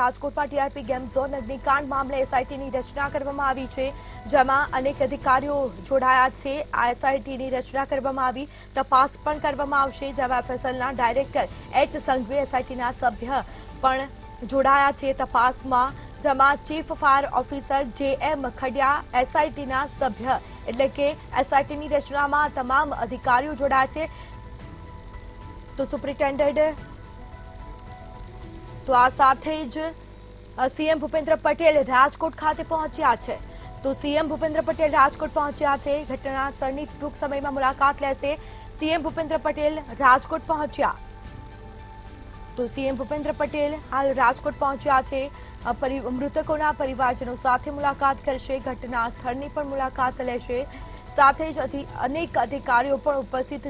રાજકોટમાં TRP game zone અગ્નિકાંડ મામલે એસઆઈટીની રચના કરવામાં આવી છે, જેમાં અનેક અધિકારીઓ જોડાયા છે। આ એસઆઈટીની રચના કરવામાં આવી, તપાસ પણ કરવામાં આવશે, જેમાં એફએસએલના ડાયરેક્ટર એચ સંઘવી એસઆઈટીના સભ્ય પણ જોડાયા છે તપાસમાં, જેમાં chief fire officer JM Khadiya એસઆઈટીના સભ્ય એટલે કે એસઆઈટીની રચનામાં તમામ અધિકારીઓ જોડાયા છે। તો સુપ્રિન્ટેન્ડન્ટ તો આ સાથે જ સીએમ ભૂપેન્દ્ર પટેલ રાજકોટ ખાતે પહોંચ્યા છે। તો સીએમ ભૂપેન્દ્ર પટેલ રાજકોટ પહોંચ્યા છે, ઘટના સ્થળની ટૂંક સમયમાં મુલાકાત લેશે। સીએમ ભૂપેન્દ્ર પટેલ રાજકોટ પહોંચ્યા, તો સીએમ ભૂપેન્દ્ર પટેલ હાલ રાજકોટ પહોંચ્યા છે, મૃતકોના પરિવારજનો સાથે મુલાકાત કરશે, ઘટના સ્થળની પણ મુલાકાત લેશે, સાથે જ અનેક અધિકારીઓ પણ ઉપસ્થિત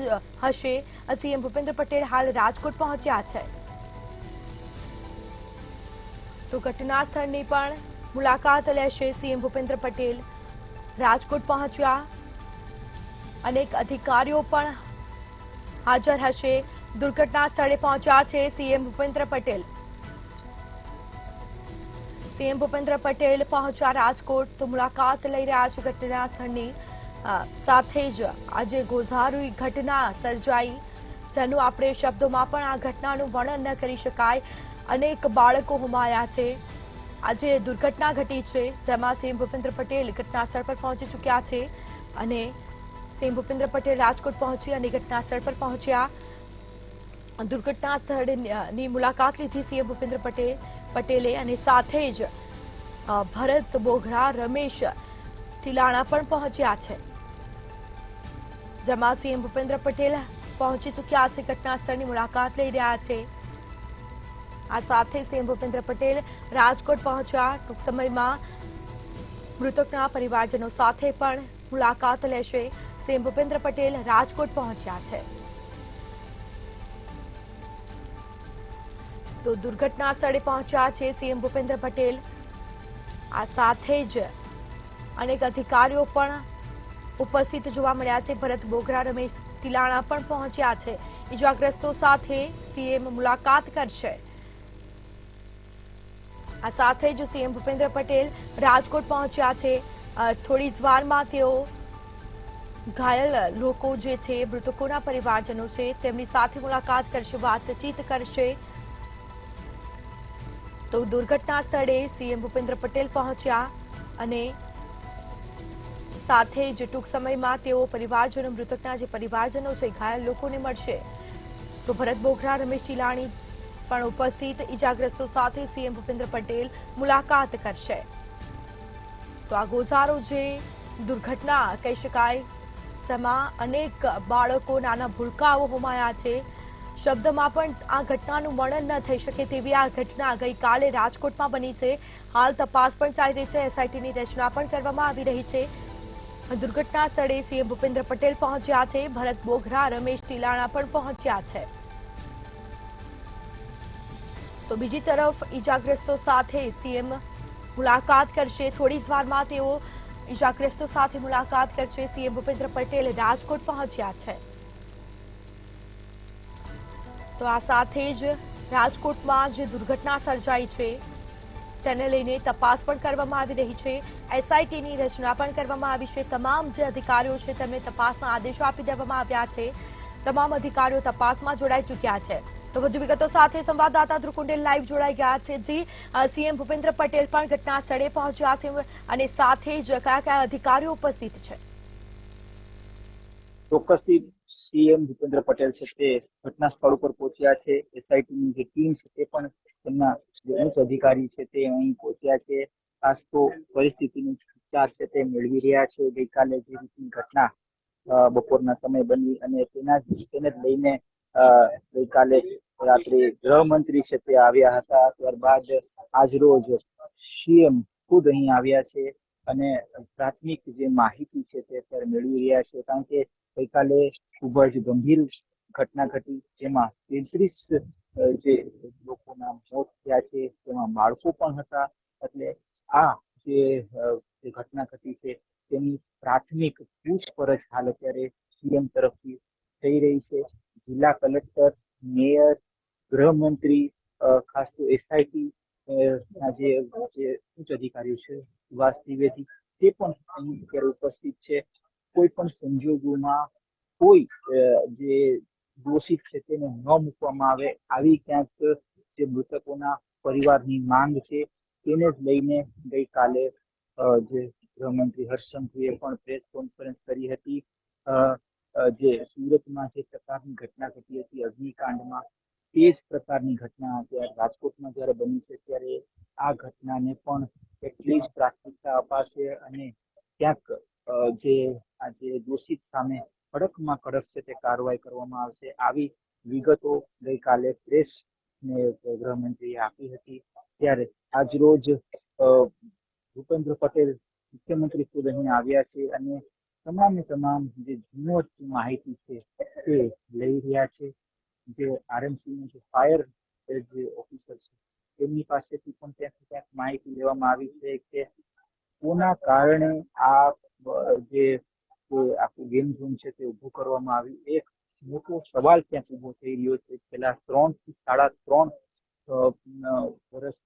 હશે। સીએમ ભૂપેન્દ્ર પટેલ હાલ રાજકોટ પહોંચ્યા છે, તો ઘટના સ્થળની પણ મુલાકાત લેશે। સીએમ ભૂપેન્દ્ર પટેલ રાજકોટ પહોંચ્યા, અનેક અધિકારીઓ પણ હાજર હશે। દુર્ઘટના સ્થળે પહોંચ્યા છે સીએમ ભૂપેન્દ્ર પટેલ। સીએમ ભૂપેન્દ્ર પટેલ પહોંચ્યા રાજકોટ, તો મુલાકાત લઈ રહ્યા છે ઘટના સ્થળની। સાથે જ આજે ગોઝારી ઘટના સર્જાઈ, જેનું આપણે શબ્દોમાં પણ આ ઘટનાનું વર્ણન ન કરી શકાય। અનેક બાળકો હોમાયા છે। આજે દુર્ઘટના ઘટી છે, જેમાં સીએમ ભૂપેન્દ્ર પટેલ ઘટના સ્થળ પર પહોંચી ચૂક્યા છે અને સીએમ ભૂપેન્દ્ર પટેલ રાજકોટ પહોંચી અને ઘટના સ્થળ પર પહોંચ્યા। દુર્ઘટના સ્થળની મુલાકાત લીધી સીએમ ભૂપેન્દ્ર પટેલે અને સાથે જ ભરત બોઘરા, રમેશ ટીલાણા પણ પહોંચ્યા છે, જેમાં સીએમ ભૂપેન્દ્ર પટેલ પહોંચી ચૂક્યા છે, ઘટના સ્થળની મુલાકાત લઈ રહ્યા છે। આ સાથે સીએમ ભૂપેન્દ્ર પટેલ રાજકોટ પહોંચ્યા, ટૂંક સમયમાં મૃતકના પરિવારજનો સાથે પણ મુલાકાત લેશે। સીએમ ભૂપેન્દ્ર પટેલ રાજકોટ પહોંચ્યા છે, તો દુર્ઘટના સ્થળે પહોંચ્યા છે સીએમ ભૂપેન્દ્ર પટેલ। આ સાથે જ અનેક અધિકારીઓ પણ ઉપસ્થિત જોવા મળ્યા છે। ભરત બોઘરા, રમેશ ટીલાણા પણ પહોંચ્યા છે। ઇજાગ્રસ્તો સાથે સીએમ મુલાકાત કરશે। આ સાથે જ સીએમ ભૂપેન્દ્ર પટેલ રાજકોટ પહોંચ્યા છે। થોડી જ વારમાં તેઓ ઘાયલ લોકો જે છે, મૃતકોના પરિવારજનો છે, તેમની સાથે મુલાકાત કરશે, વાતચીત કરશે। તો દુર્ઘટના સ્થળે સીએમ ભૂપેન્દ્ર પટેલ પહોંચ્યા અને સાથે જ ટૂંક સમયમાં તેઓ પરિવારજનો, મૃતકના જે પરિવારજનો છે, ઘાયલ લોકોને મળશે। તો ભરત બોઘરા, રમેશ ટીલાણી પણ ઉપસ્થિત, ઇજાગ્રસ્તો સાથે સીએમ ભૂપેન્દ્ર પટેલ મુલાકાત કરશે। તો આ ગોઝારો જે દુર્ઘટના કહી શકાય, જેમાં અનેક બાળકો, નાના ભૂલકાઓ હોમાયા છે। શબ્દમાં પણ આ ઘટનાનું વર્ણન ન થઈ શકે તેવી આ ઘટના ગઈકાલે રાજકોટમાં બની છે। હાલ તપાસ પણ ચાલી રહી છે, એસઆઈટીની રચના પણ કરવામાં આવી રહી છે। દુર્ઘટના સ્થળે સીએમ ભૂપેન્દ્ર પટેલ પહોંચ્યા છે, ભરત બોઘરા, રમેશ ટીલાણા પણ પહોંચ્યા છે। તો બીજી તરફ ઇજાગ્રસ્તો સાથે સીએમ મુલાકાત કરશે, થોડી જ વારમાં તેઓ ઇજાગ્રસ્તો સાથે મુલાકાત કરશે। સીએમ ભૂપેન્દ્ર પટેલ રાજકોટ પહોંચ્યા છે, તો આ સાથે જ રાજકોટમાં જે દુર્ઘટના સર્જાઈ છે તેને લઈને તપાસ પણ કરવામાં આવી રહી છે। એસઆઈટીની રચના પણ કરવામાં આવી છે। તમામ જે અધિકારીઓ છે તેમને તપાસના આદેશો આપી દેવામાં આવ્યા છે। તમામ અધિકારીઓ તપાસમાં જોડાઈ ચૂક્યા છે। તો વધુ વિગતો સાથે સંવાદદાતા ધ્રુવ લાઈવ જોડાઈ ગયા છે। જી, સીએમ ભૂપેન્દ્ર પટેલ પણ ઘટના સ્થળે પહોંચ્યા છે અને સાથે જ કયા કયા અધિકારીઓ ઉપસ્થિત છે? ચોક્કસથી સીએમ ભૂપેન્દ્ર પટેલ છે તે ઘટના સ્થળ ઉપર પહોંચ્યા છે। એસઆઈટીની જે ટીમ છે તે પણ તેમના જે ઉચ્ચ અધિકારી છે તે અહીં પહોંચ્યા છે। ખાસ તો પરિસ્થિતિનું વિચાર છે તે મેળવી રહ્યા છે। ગઈકાલે જે રીતની ઘટના બપોરના સમય બની અને તેને જ લઈને ગઈકાલે રાત્રે ગૃહમંત્રી છે તે આવ્યા હતા। ત્યારબાદ આજરોજ સીએમ ખુદ અહીં આવ્યા છે અને પ્રાથમિક જે માહિતી છે તે અત્યારે મેળવી રહ્યા છે। કારણ કે ગઈકાલે ખૂબ જ ગંભીર ઘટના ઘટી, જેમાં 33 જે લોકોના મોત થયા છે, તેમાં બાળકો પણ હતા। એટલે આ જે ઘટના ઘટી છે તેની પ્રાથમિક પૂછપરછ હાલ અત્યારે સીએમ તરફથી થઈ રહી છે। જિલ્લા કલેક્ટર, મેયર, ગૃહમંત્રી, ખાસ તો એસઆઈટી ના જે ઉચ્ચ અધિકારીઓ છે સુભાષ ત્રિવેદી તે પણ અહીં અત્યારે ઉપસ્થિત છે. કોઈ પણ સંજોગોમાં કોઈ જે દોષિત છે તેને ન મૂકવામાં આવે આવી ક્યાંક જે મૃતકોના પરિવારની માંગ છે તેને જ લઈને ગઈકાલે જે ગૃહમંત્રી હર્ષ સંઘવીએ પણ પ્રેસ કોન્ફરન્સ કરી હતી. જે સુરતમાં જે પ્રકારની ઘટના ઘટી હતી અગ્નિકાંડમાં તે જ પ્રકારની ઘટના અત્યારે રાજકોટમાં જયારે બની છે ત્યારે આ ઘટનાને પણ એટલી જ પ્રાથમિકતા અપાશે અને ક્યાંક જે આજે દોષિત સામે કડકમાં કડક છે તે કાર્યવાહી કરવામાં આવશે. આવી વિગતો ગઈકાલે પ્રેસ ને ગૃહમંત્રીએ આપી હતી. ત્યારે આજરોજ ભૂપેન્દ્ર પટેલ મુખ્યમંત્રી ખુદ અહીં આવ્યા છે અને તમામ જે જૂની માહિતી છે તે લઈ રહ્યા છે. જે આરએમસી નું જે ફાયર જે ઓફિસર છે તેમની પાસેથી પણ ક્યાંક માહિતી લેવામાં આવી છે કે કોના કારણે આ જે આખું ગેમ ઝોન છે તે ઉભું કરવામાં આવ્યું. એક મોટો સવાલ ક્યાંક ઉભો થઈ રહ્યો છે. છેલ્લા 3 થી 3.5 વર્ષ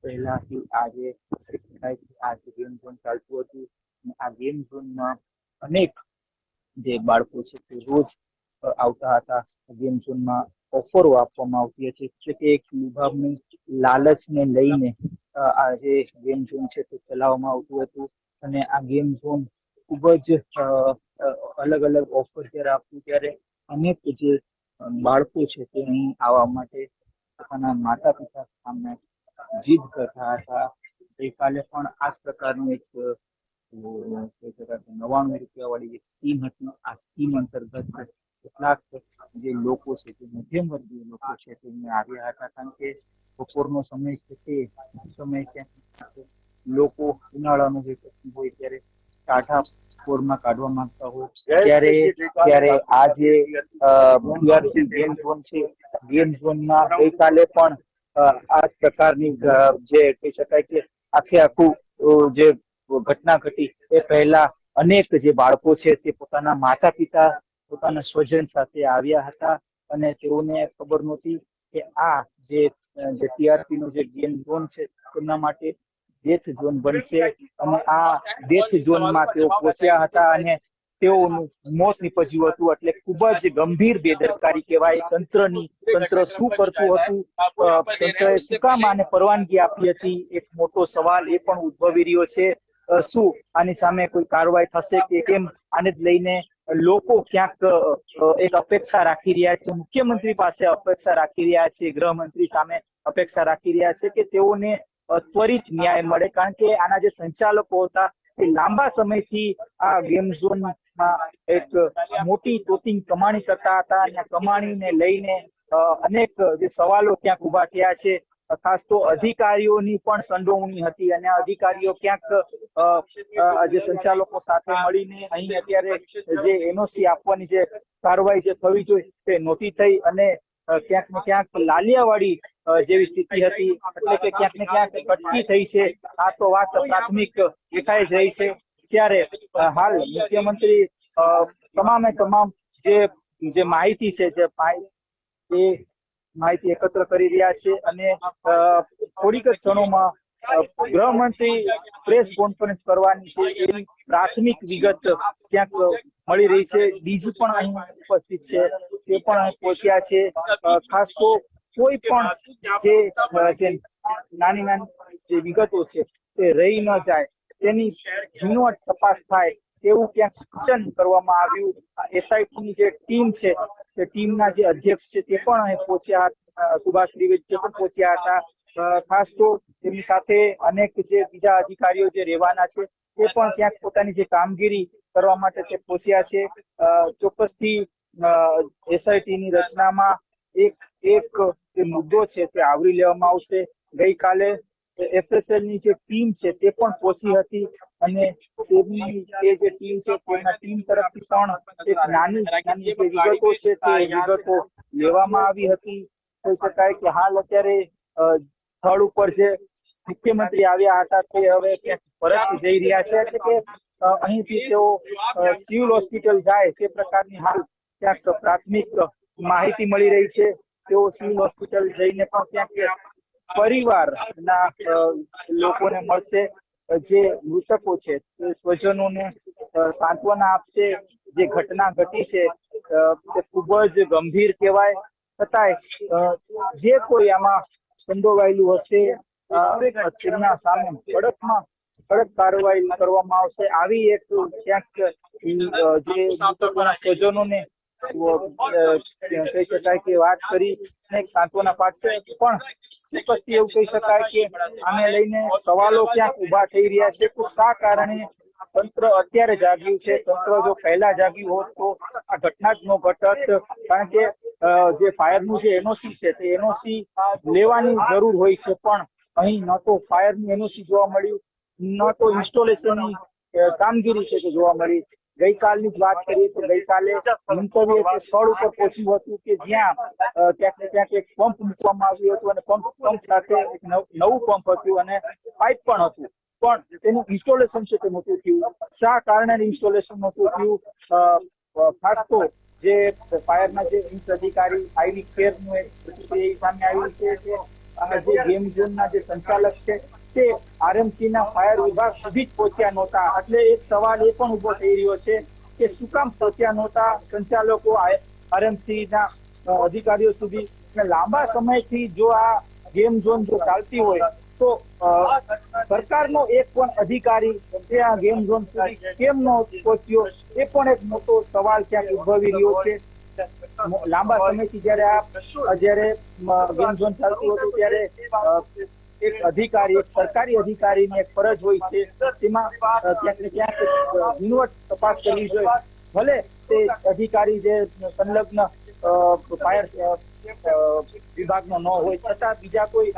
પહેલાથી આજે ગેમ ઝોન ચાલતું હતું. આ ગેમ ઝોનમાં અનેક જે બાળકો છે તે રોજ આવતા હતા. ગેમ ઝોનમાં ઓફરો આપવામાં આવતી હતી એટલે કે એક લુભાવણી લાલચને લઈને આ જે ગેમ ઝોન છે તે ચલાવવામાં આવતું હતું અને આ ગેમ ઝોન ખૂબ જ અલગ અલગ ઓફર જ્યારે આપતું ત્યારે અનેક જે બાળકો છે તે અહીં આવવા માટે પોતાના માતા પિતા સામે જીદ કરતા હતા. ગઈકાલે પણ આ જ પ્રકારનું એક 99 રૂપિયા વાળી એક સ્કીમ હતી. આ સ્કીમ અંતર્ગત કેટલાક જે લોકો છે તે મધ્યમ વર્ગીય લોકો છે તે આવ્યા હતા કારણ કે બપોરનો સમય છે તે સમય ક્યાંક લોકો ઉનાળાનું જે હોય ત્યારે ટાઢા પોરમાં કાઢવા માંગતા હોય ત્યારે આ જે ગેમ ઝોન છે ગેમ ઝોનમાં ગઈકાલે પણ આ પ્રકારની જે કહી શકાય કે આખું જે ઘટના ઘટી એ પહેલા અનેક જે બાળકો છે તે પોતાના માતા પિતા પોતાના સ્વજન સાથે આવ્યા હતા અને તેઓને ખબર નહોતી કે આ જે ટીઆરપી નો જે ગેમ ઝોન છે તેમના માટે ડેથ ઝોન બનશે અને આ ડેથ ઝોનમાં તેઓ પહોંચ્યા હતા અને તેઓનું મોત નીપજ્યું હતું. એટલે ખૂબ જ ગંભીર બેદરકારી કહેવાય તંત્રની. તંત્ર શું કરતું હતું, તંત્રએ શું કામ આને પરવાનગી આપી હતી, એક મોટો સવાલ એ પણ ઉદ્ભવી રહ્યો છે. શું આની સામે કોઈ કાર્યવાહી થશે કે કેમ આને જ લઈને લોકો ક્યાંક એક અપેક્ષા રાખી રહ્યા છે. મુખ્યમંત્રી પાસે અપેક્ષા રાખી રહ્યા છે, ગૃહમંત્રી સામે અપેક્ષા રાખી રહ્યા છે કે તેઓને ત્વરિત ન્યાય મળે કારણ કે આના જે સંચાલકો હતા એ લાંબા સમયથી આ ગેમ ઝોનમાં એક મોટી તોતિંગ કમાણી કરતા હતા અને કમાણીને લઈને અનેક જે સવાલો ક્યાંક ઉભા થયા છે. ખાસ તો અધિકારીઓની પણ સંડોવણી હતી અને અધિકારીઓ ક્યાંક જે સંચાલકો સાથે મળીને અહીં અત્યારે જે એનઓસી આપવાની જે કાર્યવાહી જે થવી જોઈએ તે નહોતી થઈ અને ક્યાંક ને ક્યાંક લાલિયાવાડી જેવી સ્થિતિ હતી એટલે કે ક્યાંક ને ક્યાંક અટકી થઈ છે. આ તો વાત પ્રાથમિક દેખાઈ જ રહી છે. ત્યારે હાલ મુખ્યમંત્રી તમામ જે માહિતી છે જે માહિતી એકત્ર કરી રહ્યા છે અને થોડીક જ ક્ષણોમાં ગૃહમંત્રી પ્રેસ કોન્ફરન્સ કરવાની છે એની પ્રાથમિક વિગત ક્યાંક મળી રહી છે. ડીજી પણ અહીં ઉપસ્થિત છે, તે પણ અહીં પહોંચ્યા છે. ખાસ તો કોઈ પણ જે નાની જે વિગતો છે તે રહી ન જાય તેની ઝીણવટ તપાસ થાય એવું ક્યાંક સૂચન કરવામાં આવ્યું. એસઆઈટી ની જે ટીમ છે તે ટીમના જે અધ્યક્ષ છે તે પણ અહીં પહોંચ્યા. સુભાષ ત્રિવેદી પણ પહોંચ્યા હતા. ખાસ તો તેમની સાથે અનેક જે બીજા અધિકારીઓ જે રહેવાના છે તે પણ ક્યાંક પોતાની જે કામગીરી કરવા માટે તે પહોંચ્યા છે. ચોક્કસથી એસઆઈટી ની રચનામાં એક જે મુદ્દો છે તે આવરી લેવામાં આવશે. ગઈકાલે એફએસએલ ની જે ટીમ છે તે પણ પહોંચી હતી અને તેમની જે ટીમ છે તેના ટીમ તરફથી પણ એક નાની જે વિગતો છે તે વિગતો લેવામાં આવી હતી. કહી શકાય કે હાલ અત્યારે સ્થળ ઉપર જે મુખ્યમંત્રી આવ્યા હતા તે હવે પરત જઈ રહ્યા છે એટલે કે અહીંથી તેઓ સિવિલ હોસ્પિટલ જાય તે પ્રકારની હાલ ક્યાંક પ્રાથમિક માહિતી મળી રહી છે. તેઓ સિવિલ હોસ્પિટલ જઈને પણ ક્યાંક પરિવારના લોકોને મળશે, જે મૃતકો છે તે સ્વજનોને સાંત્વના આપશે. જે ઘટના ઘટી છે તે ખૂબ જ ગંભીર કહેવાય, છતાંય જે કોઈ આમાં સંડોવાયેલું હશે તેમના સામે કડક કાર્યવાહી કરવામાં આવશે. આવી એક ક્યાંક જે મૃતકોના સ્વજનોને કહી શકાય કે વાત કરીને એક સાંત્વના પાડશે, પણ ચોક્કસથી એવું કહી શકાય કે આને લઈને સવાલો ક્યાંક ઉભા થઈ રહ્યા છે કે શા કારણે તંત્ર અત્યારે જાગ્યું છે. તંત્ર જો પહેલા જાગ્યું હોત તો આ ઘટના જ ન ઘટત, કારણ કે જે ફાયરનું જે એનઓસી છે તે એનઓસી લેવાની જરૂર હોય છે, પણ અહીં ન તો ફાયરની એનઓસી જોવા મળ્યું, ન તો ઇન્સ્ટોલેશનની કામગીરી છે તે જોવા મળી. ગઈકાલની જ વાત કરીએ તો ગઈકાલે મંતવ્ય તે સ્થળ ઉપર પહોંચ્યું હતું કે જ્યાં ક્યાંક ને ક્યાંક એક પંપ મૂકવામાં આવ્યું હતું અને પંપ સાથે એક નવું પંપ હતું અને પાઇપ પણ હતું, પણ તેનું ઇન્સ્ટોલેશન છે તે નહોતું થયું. શા કારણે ઇન્સ્ટોલેશન નહોતું થયું? ખાસ તો જે ફાયરના જે ઉચ્ચ અધિકારી આઈવી કેરનું એ સામે આવ્યું છે કે આ જે ગેમ ઝોનના જે સંચાલક છે તે આરએમસી ના ફાયર વિભાગ સુધી જ પહોંચ્યા નહોતા. એટલે એક સવાલ એ પણ ઉભો થઈ રહ્યો છે કે શું કામ પહોંચ્યા નહોતા સંચાલકો આરએમસી ના અધિકારીઓ સુધી? લાંબા સમયથી જો આ ગેમ ઝોન જો ચાલતી હોય તો સરકારનો એક પણ અધિકારી ત્યાં ગેમ ઝોન સુધી કેમ ન પહોંચ્યો, એ પણ એક મોટો સવાલ ક્યાંક ઉદ્ભવી રહ્યો છે. લાંબા સમયથી જયારે ગેમ ઝોન ચાલતું હતું ત્યારે એક અધિકારી, એક સરકારી અધિકારીની એક ફરજ હોય છે, તેમાં ક્યાંક ને ક્યાંક ઝીણવટ તપાસ કરવી જોઈએ. ભલે તે અધિકારી જે સંલગ્ન ફાયર વિભાગનો ન હોય, છતાં બીજા કોઈ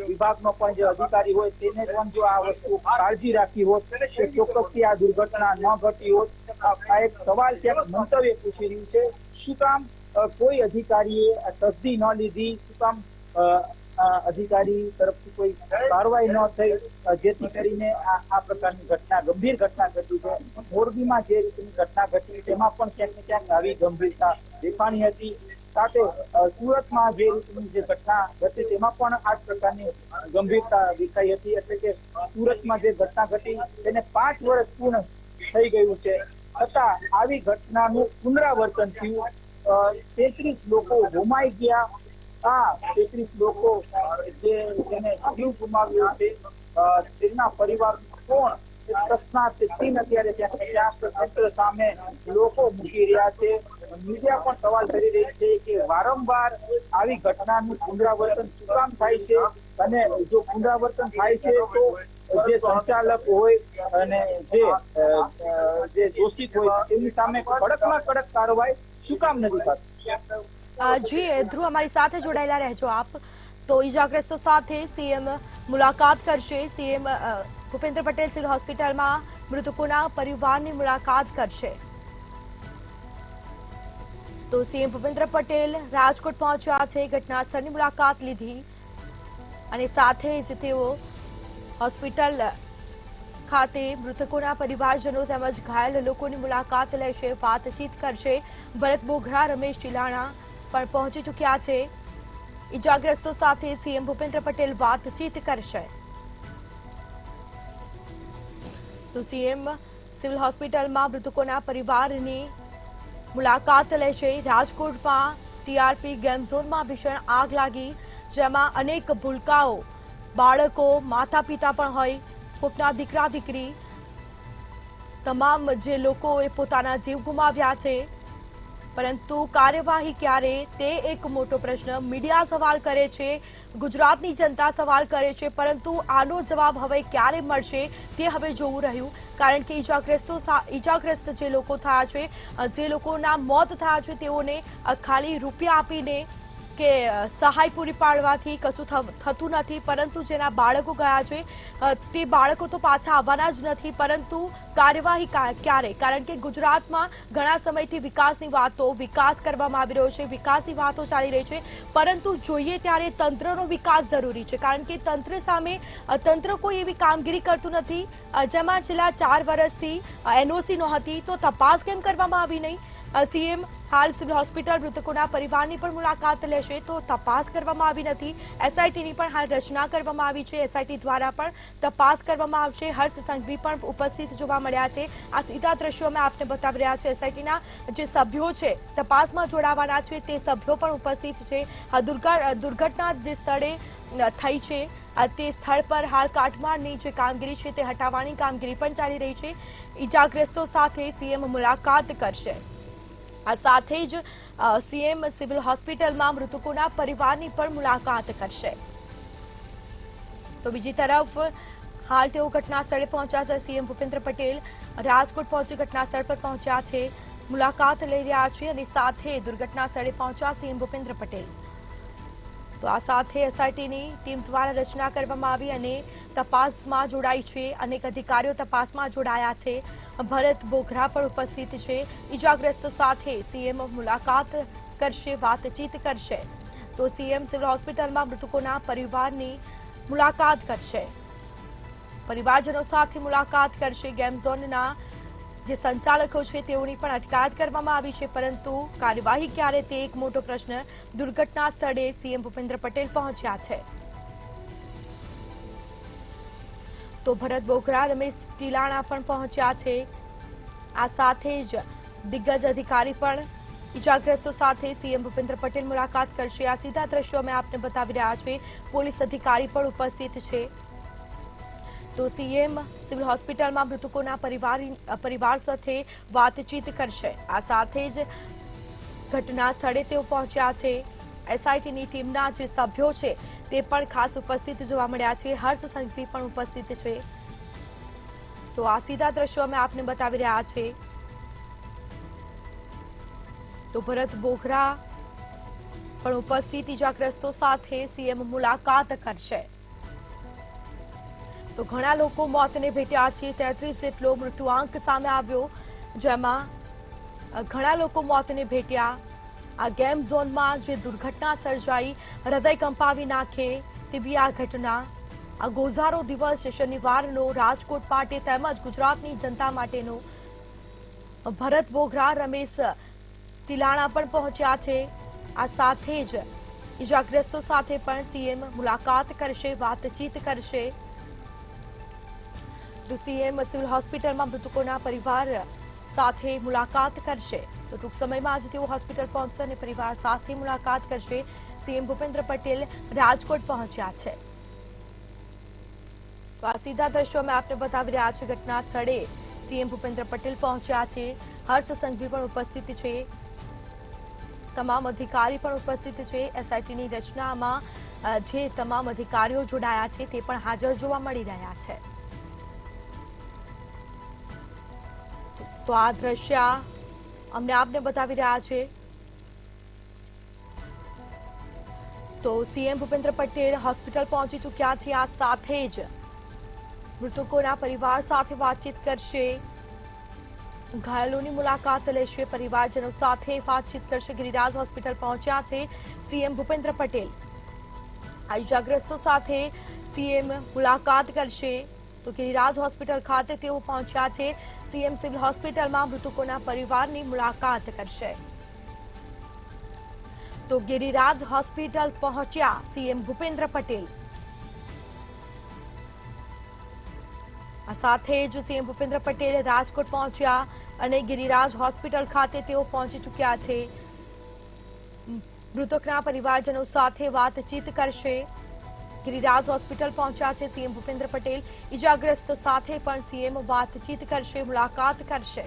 વિભાગનો પણ જે અધિકારી હોય તેને પણ જો આ વસ્તુ કાળજી રાખી હોત કે ચોક્કસથી આ દુર્ઘટના ન ઘટી હોત. આ એક સવાલ ક્યાંક મંતવ્ય પૂછી રહ્યું છે, શું કામ કોઈ અધિકારીએ તસદી ન લીધી, શું કામ અધિકારી તરફથી કોઈ કાર્યવાહી ન થઈ, જેથી કરીને આ પ્રકારની ઘટના, ગંભીર ઘટના ઘટી છે. મોરબીમાં જે રીતની ઘટના ઘટી તેમાં પણ ક્યાંક ને ક્યાંક આવી ગંભીરતા દેખાણી હતી. સાથે સુરતમાં જે રીતની જે ઘટના ઘટી તેમાં પણ આ જ પ્રકારની ગંભીરતા દેખાઈ હતી. એટલે કે સુરતમાં જે ઘટના ઘટી તેને 5 વર્ષ પૂર્ણ થઈ ગયું છે, છતાં આવી ઘટનાનું પુનરાવર્તન થયું. 33 લોકો ગુમાઈ ગયા. આ 33 લોકો જેને જીવ ગુમાવ્યો છે તેમના પરિવાર કોણ પ્રશ્નાર્થ ચિહ્ન અત્યારે ક્યાંક તંત્ર સામે લોકો મૂકી રહ્યા છે. મીડિયા પણ સવાલ કરી રહી છે કે વારંવાર આવી ઘટનાનું પુનરાવર્તન શું કામ થાય છે, અને જો પુનરાવર્તન થાય છે તો જે સંચાલક હોય અને જે દોષિત હોય તેમની સામે કડકમાં કડક કાર્યવાહી શું કામ નથી થતી? જી ધ્રુવ, અમારી સાથે જોડાયેલા રહેજો આપ. તો ઈજાગ્રસ્તો સાથે સીએમ મુલાકાત કરશે. સીએમ ભૂપેન્દ્ર પટેલ સિવિલ હોસ્પિટલમાં મૃતકોના પરિવારની મુલાકાત કરશે. તો સીએમ ભૂપેન્દ્ર પટેલ રાજકોટ પહોંચ્યા છે, ઘટના સ્થળની મુલાકાત લીધી અને સાથે જ તેઓ હોસ્પિટલ ખાતે મૃતકોના પરિવારજનો તેમજ ઘાયલ લોકોની મુલાકાત લેશે, વાતચીત કરશે. ભરત બોઘરા, રમેશ ચિલાણા પણ પહોંચી ચૂક્યા છે. ઈજાગ્રસ્તો સાથે સીએમ ભૂપેન્દ્ર પટેલ વાતચીત કરશે. તો સીએમ સિવિલ હોસ્પિટલમાં મૃતકોના પરિવારની મુલાકાત લેશે. રાજકોટમાં ટીઆરપી ગેમ ઝોનમાં ભીષણ આગ લાગી, જેમાં અનેક ભૂલકાઓ, બાળકો, માતા પિતા પણ હોય, કોકના દીકરા દીકરી, તમામ જે લોકોએ પોતાના જીવ ગુમાવ્યા છે. પરંતુ કાર્યવાહી ક્યારે, તે એક મોટો પ્રશ્ન મીડિયા સવાલ કરે છે, ગુજરાતની જનતા સવાલ કરે છે, પરંતુ આનો જવાબ હવે ક્યારે મળશે તે હવે જોવું રહ્યું. કારણ કે ઈજાગ્રસ્ત જે લોકો થયા છે, જે લોકોના મોત થયા છે, તેઓને ખાલી રૂપિયા આપીને કે સહાય પૂરી પાડવાથી કશું થતું નથી, પરંતુ જેના બાળકો ગયા છે તે બાળકો તો પાછા આવવાના જ નથી. પરંતુ કાર્યવાહી ક્યારે? કારણ કે ગુજરાતમાં ઘણા સમયથી વિકાસની વાતો, વિકાસ કરવામાં આવી રહ્યો છે, વિકાસની વાતો ચાલી રહી છે, પરંતુ જોઈએ ત્યારે તંત્રનો વિકાસ જરૂરી છે. કારણ કે તંત્ર કોઈ એવી કામગીરી કરતું નથી જેમાં છેલ્લા 4 વર્ષથી એનઓસી નહોતી, તો તપાસ કેમ કરવામાં આવી નહીં? સીએમ હાલ સિવિલ હોસ્પિટલ મૃતકોના પરિવારની પણ મુલાકાત લેશે. તો તપાસ કરવામાં આવી નથી. એસઆઈટીની પણ હાલ રચના કરવામાં આવી છે. એસઆઈટી દ્વારા પણ તપાસ કરવામાં આવશે. હર્ષ સંઘવી પણ ઉપસ્થિત જોવા મળ્યા છે. આ સીધા દ્રશ્યો અમે આપને બતાવી રહ્યા છે. એસઆઈટીના જે સભ્યો છે તપાસમાં જોડાવાના છે તે સભ્યો પણ ઉપસ્થિત છે. દુર્ઘટના જે સ્થળે થઈ છે તે સ્થળ પર હાલ કાટમાળની જે કામગીરી છે તે હટાવવાની કામગીરી પણ ચાલી રહી છે. ઈજાગ્રસ્તો સાથે સીએમ મુલાકાત કરશે. આ સાથે જ સીએમ સિવિલ હોસ્પિટલમાં મૃતકોના પરિવારની પણ મુલાકાત કરશે. તો બીજી તરફ હાલ તેઓ ઘટના સ્થળે પહોંચ્યા છે. સીએમ ભૂપેન્દ્ર પટેલ રાજકોટ પહોંચી ઘટના સ્થળ પર પહોંચ્યા છે, મુલાકાત લઈ રહ્યા છે અને સાથે દુર્ઘટના સ્થળે પહોંચ્યા સીએમ ભૂપેન્દ્ર પટેલ. તો આ સાથે એસઆઈટીની ટીમ દ્વારા રચના કરવામાં આવી અને તપાસમાં જોડાઈ છે. અનેક અધિકારીઓ તપાસમાં જોડાયા છે. ભરત બોઘરા પણ ઉપસ્થિત છે. ઈજાગ્રસ્તો સાથે સીએમ મુલાકાત કરશે, વાતચીત કરશે. તો સીએમ સિવિલ હોસ્પિટલમાં મૃતકોના પરિવારની મુલાકાત કરશે, પરિવારજનો સાથે મુલાકાત કરશે. ગેમ ઝોનના જે સંચાલકો છે તેઓની પણ અટકાયત કરવામાં આવી છે, પરંતુ કાર્યવાહી ક્યારે તે એક મોટો પ્રશ્ન. દુર્ઘટના સ્થળે સીએમ ભૂપેન્દ્ર પટેલ પહોંચ્યા છે. તો ભરત બોઘરા, રમેશ ટીલાણા પણ પહોંચ્યા છે. આ સાથે જ દિગ્ગજ અધિકારી પણ ઈજાગ્રસ્તો સાથે સીએમ ભૂપેન્દ્ર પટેલ મુલાકાત કરશે. આ સીધા દ્રશ્યો અમે આપને બતાવી રહ્યા છીએ. પોલીસ અધિકારી પણ ઉપસ્થિત છે. તો સીએમ સિવિલ હોસ્પિટલમાં મૃતકોના પરિવાર સાથે વાતચીત કરશે. આ સાથે જ ઘટના સ્થળે તેઓ પહોંચ્યા છે. એસઆઈટીની ટીમના જે સભ્યો છે તે પણ ખાસ ઉપસ્થિત જોવા મળ્યા છે. હર્ષ સંઘવી પણ ઉપસ્થિત છે. તો આ સીધા દ્રશ્યો અમે આપને બતાવી રહ્યા છે. તો ભરત બોઘરા પણ ઉપસ્થિત ઈજાગ્રસ્તો સાથે સીએમ મુલાકાત કરશે. તો ઘણા લોકો મોતને ભેટ્યા છે. 33 જેટલો મૃત્યુઆંક સામે આવ્યો, જેમાં ઘણા લોકો મોતને ભેટ્યા. આ ગેમ ઝોનમાં જે દુર્ઘટના સર્જાઈ, હૃદય કંપાવી નાખે તેવી આ ઘટના. આ ગોઝારો દિવસ શનિવારનો રાજકોટ માટે તેમજ ગુજરાતની જનતા માટેનો. ભરત બોઘરા, રમેશ ટીલાણા પણ પહોંચ્યા છે. આ સાથે જ ઈજાગ્રસ્તો સાથે પણ સીએમ મુલાકાત કરશે, વાતચીત કરશે. તો સીએમ સિવિલ હોસ્પિટલમાં મૃતકોના પરિવાર સાથે મુલાકાત કરશે. તો ટૂંક સમયમાં જ તેઓ હોસ્પિટલ પહોંચશે અને પરિવાર સાથે મુલાકાત કરશે. સીએમ ભૂપેન્દ્ર પટેલ રાજકોટ પહોંચ્યા છે. તો આ સીધા દ્રશ્યો અમે આપને બતાવી રહ્યા છે. ઘટના સ્થળે સીએમ ભૂપેન્દ્ર પટેલ પહોંચ્યા છે. હર્ષ સંઘવી પણ ઉપસ્થિત છે. તમામ અધિકારી પણ ઉપસ્થિત છે. એસઆઈટીની રચનામાં જે તમામ અધિકારીઓ જોડાયા છે તે પણ હાજર જોવા મળી રહ્યા છે. તો આ દ્રશ્ય અમને આપને બતાવી રહ્યા છે. તો સીએમ ભૂપેન્દ્ર પટેલ હોસ્પિટલ પહોંચી ચૂક્યા છે. આ સાથે જ મૃતકોના પરિવાર સાથે વાતચીત કરશે, ઘાયલોની મુલાકાત લેશે, પરિવારજનો સાથે વાતચીત કરશે. ગિરિરાજ હોસ્પિટલ પહોંચ્યા છે સીએમ ભૂપેન્દ્ર પટેલ. આ ઈજાગ્રસ્તો સાથે સીએમ મુલાકાત કરશે. તો ગિરિરાજ હોસ્પિટલ ખાતે તેઓ પહોંચ્યા છે. સીએમ સિવિલ હોસ્પિટલમાં મૃતકોના પરિવારની મુલાકાત કરશે. તો ગિરિરાજ હોસ્પિટલ પહોંચ્યા સીએમ ભૂપેન્દ્ર પટેલ. આ સાથે જ સીએમ ભૂપેન્દ્ર પટેલ રાજકોટ પહોંચ્યા અને ગિરિરાજ હોસ્પિટલ ખાતે તેઓ પહોંચી ચૂક્યા છે. મૃતકના પરિવારજનો સાથે વાતચીત કરશે. ગિરિરાજ હોસ્પિટલ પહોંચ્યા છે સીએમ ભૂપેન્દ્ર પટેલ. ઈજાગ્રસ્ત સાથે પણ સીએમ વાતચીત કરશે, મુલાકાત કરશે.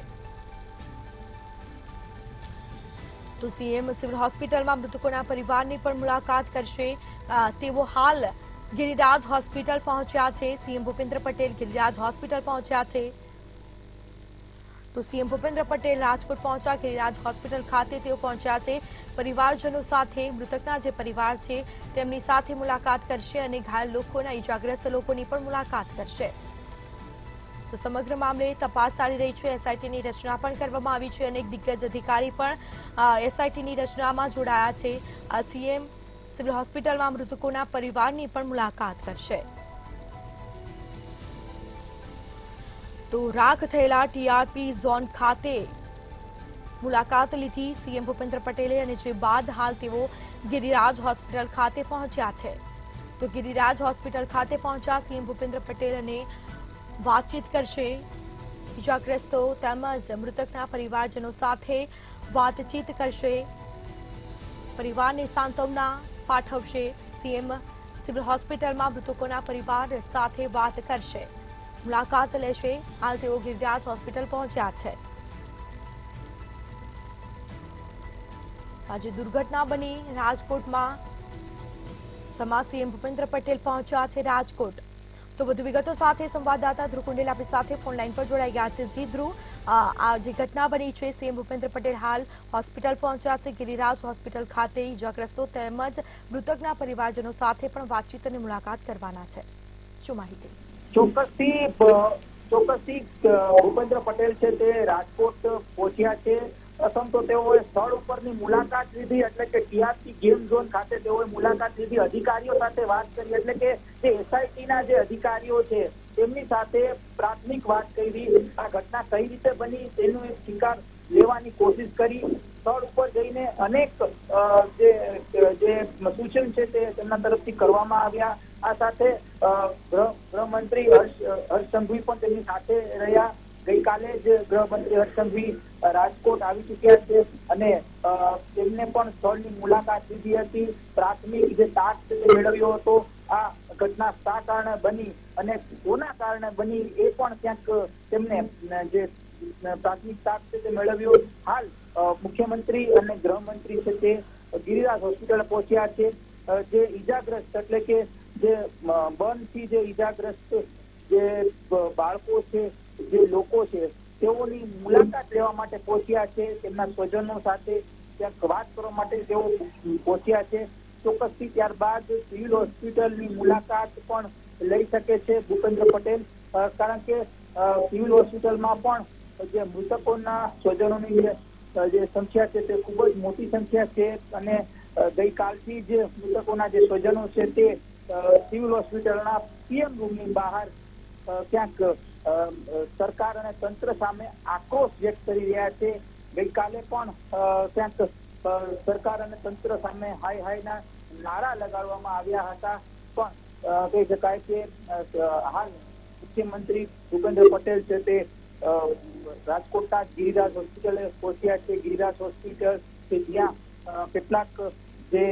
તો સીએમ સિવિલ હોસ્પિટલમાં મૃતકોના પરિવારની પણ મુલાકાત કરશે. તેઓ હાલ ગિરિરાજ હોસ્પિટલ પહોંચ્યા છે. સીએમ ભૂપેન્દ્ર પટેલ ગિરિરાજ હોસ્પિટલ પહોંચ્યા છે. તો સીએમ ભૂપેન્દ્ર પટેલ રાજકોટ પહોંચ્યા. ગિરિરાજ હોસ્પિટલ ખાતે તેઓ પહોંચ્યા છે. પરિવારજનો સાથે, મૃતકના જે પરિવાર છે તેમની સાથે મુલાકાત કરશે અને ઘાયલ લોકોના, ઈજાગ્રસ્ત લોકોની પણ મુલાકાત કરશે. તો સમગ્ર મામલે તપાસ ચાલી રહી છે. એસઆઈટીની રચના પણ કરવામાં આવી છે. અનેક દિગ્ગજ અધિકારી પણ એસઆઈટીની રચનામાં જોડાયા છે. સીએમ સિવિલ હોસ્પિટલમાં મૃતકોના પરિવારની પણ મુલાકાત કરશે. તો રાખ થયેલા ટીઆરપી ઝોન ખાતે મુલાકાત લીધી સીએમ ભૂપેન્દ્ર પટેલે અને જે બાદ હાલ તેઓ ગિરિરાજ હોસ્પિટલ ખાતે પહોંચ્યા છે. તો ગિરિરાજ હોસ્પિટલ ખાતે પહોંચ્યા સીએમ ભૂપેન્દ્ર પટેલ અને વાતચીત કરશે. ઇજાગ્રસ્તો તેમજ મૃતકના પરિવારજનો સાથે વાતચીત કરશે. પરિવારને સાંત્વના પાઠવશે. સીએમ સિવિલ હોસ્પિટલમાં મૃતકોના પરિવાર સાથે વાત કરશે, મુલાકાત લેશે. હાલ તેઓ ગિરિરાજ હોસ્પિટલ પહોંચ્યા છે. આજે દુર્ઘટના બની રાજકોટમાં, જેમાં સીએમ ભૂપેન્દ્ર પટેલ પહોંચ્યા છે રાજકોટ. તો વધુ વિગતો સાથે સંવાદદાતા ધ્રુવ કુંડેલ આપણી સાથે ફોન લાઈન પર જોડાઈ ગયા છે. જી ધ્રુવ, આ જે ઘટના બની છે, સીએમ ભૂપેન્દ્ર પટેલ હાલ હોસ્પિટલ પહોંચ્યા છે ગિરિરાજ હોસ્પિટલ ખાતે. ઇજાગ્રસ્તો તેમજ મૃતકના પરિવારજનો સાથે પણ વાતચીત અને મુલાકાત કરવાના છે. શું માહિતી? ચોક્કસથી ભૂપેન્દ્ર પટેલ છે તે રાજકોટ પહોંચ્યા છે. પ્રથમ તો તેઓએ સ્થળ ઉપરની મુલાકાત લીધી, એટલે કે ટીઆરપી ગેમ ઝોન ખાતે તેઓએ મુલાકાત લીધી, અધિકારીઓ સાથે વાત કરી, એટલે કે જે એસઆઈટીના જે અધિકારીઓ છે તેમની સાથે પ્રાથમિક વાત કરી. આ ઘટના કઈ રીતે બની તેનું એક શિકાર લેવાની કોશિશ કરી. સ્થળ ઉપર જઈને અનેક જે સૂચન છે તે તેમના તરફથી કરવામાં આવ્યા. આ સાથે ગૃહમંત્રી હર્ષ સંઘવી પણ તેમની સાથે રહ્યા. ગઈકાલે જ ગૃહમંત્રી હર્ષ સંઘવી રાજકોટ આવી ચુક્યા છે અને તેમને પણ સ્થળની મુલાકાત લીધી હતી. પ્રાથમિક જે તાક મેળવ્યો હતો, આ ઘટના શા કારણે બની અને કોના કારણે બની એ પણ ક્યાંક તેમને જે પ્રાથમિક તાક છે તે મેળવ્યો. હાલ મુખ્યમંત્રી અને ગૃહમંત્રી છે તે ગિરિરાજ હોસ્પિટલ પહોંચ્યા છે. જે ઈજાગ્રસ્ત, એટલે કે જે બર્નથી જે ઈજાગ્રસ્ત જે બાળકો છે, જે લોકો છે, તેઓની મુલાકાત લેવા માટે પહોંચ્યા છે. તેમના સ્વજનો સાથે ક્યાંક વાત કરવા માટે તેઓ પહોંચ્યા છે. ચોક્કસથી ત્યારબાદ સિવિલ હોસ્પિટલની મુલાકાત પણ લઈ શકે છે ભૂપેન્દ્ર પટેલ, કારણ કે સિવિલ હોસ્પિટલમાં પણ જે મૃતકોના સ્વજનોની જે સંખ્યા છે તે ખૂબ જ મોટી સંખ્યા છે અને ગઈકાલથી જ મૃતકોના જે સ્વજનો છે તે સિવિલ હોસ્પિટલના પીએમ રૂમની બહાર ક્યાંક સરકાર અને તંત્ર સામે આક્રોશ વ્યક્ત કરી રહ્યા છે. ગઈકાલે પણ ક્યાંક સરકાર અને તંત્ર સામે હાય હાયના નારા લગાડવામાં આવ્યા હતા. પણ કહી શકાય કે હાલ મુખ્યમંત્રી ભૂપેન્દ્ર પટેલ છે તે રાજકોટના ગિરિરાજ હોસ્પિટલે પહોંચ્યા છે. ગિરિરાજ હોસ્પિટલ કે જ્યાં કેટલાક જે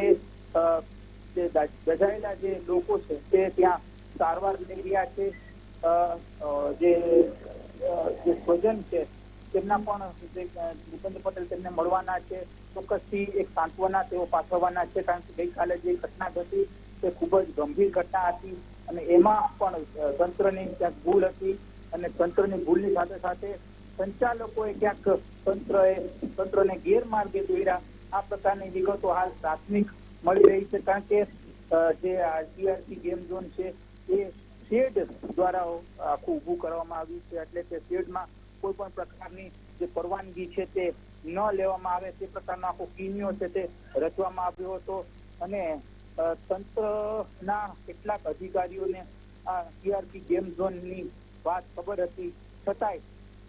દજાયેલા જે લોકો છે તે ત્યાં સારવાર લઈ રહ્યા છે. જે સ્વજન છે તેમના પણ ભૂપેન્દ્ર પટેલ તેમને મળવાના છે. ચોક્કસથી એક સાંત્વના તેઓ પાઠવવાના છે, કારણ કે ગઈકાલે જે ઘટના ઘટી તે ખૂબ જ ગંભીર ઘટના હતી અને એમાં પણ તંત્રની ક્યાંક ભૂલ હતી અને તંત્રની ભૂલની સાથે સાથે સંચાલકોએ ક્યાંક તંત્રને ગેરમાર્ગે દોર્યા. આ પ્રકારની વિગતો હાલ પ્રાથમિક મળી રહી છે, કારણ કે જે ટીઆરપી ગેમ ઝોન છે એ શેડ દ્વારા આખું ઊભું કરવામાં આવ્યું છે, એટલે કે શેડમાં કોઈ પણ પ્રકારની જે પરવાનગી છે તે ન લેવામાં આવે તે પ્રકારનો આખો કિમિયો છે તે રચવામાં આવ્યો હતો અને તંત્રના કેટલાક અધિકારીઓને આ ટીઆરપી ગેમ ઝોનની વાત ખબર હતી, છતાંય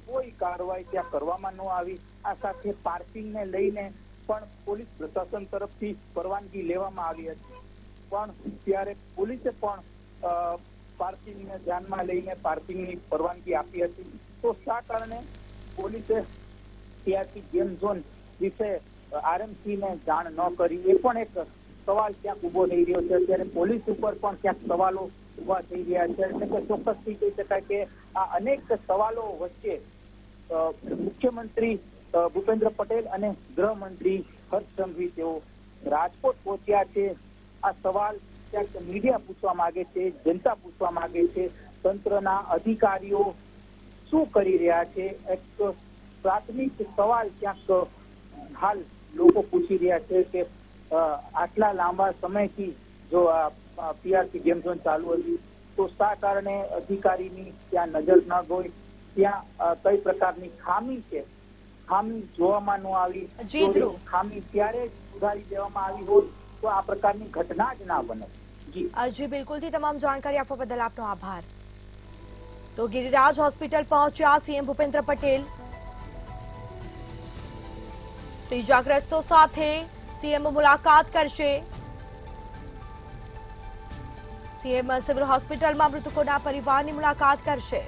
કોઈ કાર્યવાહી ત્યાં કરવામાં ન આવી. આ સાથે પાર્કિંગને લઈને પણ પોલીસ પ્રશાસન તરફથી પરવાનગી લેવામાં આવી હતી, પણ ત્યારે પોલીસે પણ પાર્કિંગને ધ્યાનમાં લઈને પાર્કિંગની પરવાનગી આપી હતી. તો શા કારણે પોલીસે ટીઆરપી ગેમ ઝોન વિશે આરએમસીને જાણ ન કરી, એ પણ એક સવાલ ક્યાંક ઉભો થઈ રહ્યો છે. અત્યારે પોલીસ ઉપર પણ ક્યાંક સવાલો ઉભા થઈ રહ્યા છે, એટલે કે ચોક્કસથી કહી શકાય કે આ અનેક સવાલો વચ્ચે મુખ્યમંત્રી ભૂપેન્દ્ર પટેલ અને ગૃહમંત્રી હર્ષ સંઘવી તેઓ રાજકોટ પહોંચ્યા છે. આ સવાલ ક્યાંક મીડિયા પૂછવા માંગે છે, જનતા પૂછવા માંગે છે, તંત્રના અધિકારીઓ શું કરી રહ્યા છે, એક પ્રાથમિક સવાલ ક્યાંક હાલ લોકો પૂછી રહ્યા છે કે આટલા લાંબા સમયથી જો આ ટીઆરપી ગેમ ઝોન ચાલુ હતી તો શા કારણે અધિકારીની ત્યાં નજર ન ગઈ, ત્યાં કઈ પ્રકારની ખામી છે, ખામી જોવામાં ન આવી, ખામી ત્યારે જ સુધારી દેવામાં આવી હોત તો આ પ્રકારની ઘટના જ ના બને. જી બિલકુલથી તમામ જાણકારી આપવા બદલ આપનો આભાર. તો ગિરિરાજ હોસ્પિટલ પહોંચ્યા સીએમ ભૂપેન્દ્ર પટેલ. તો ઈજાગ્રસ્તો સાથે સીએમ મુલાકાત કરશે. સીએમ સિવિલ હોસ્પિટલમાં મૃતકોના પરિવારની મુલાકાત કરશે.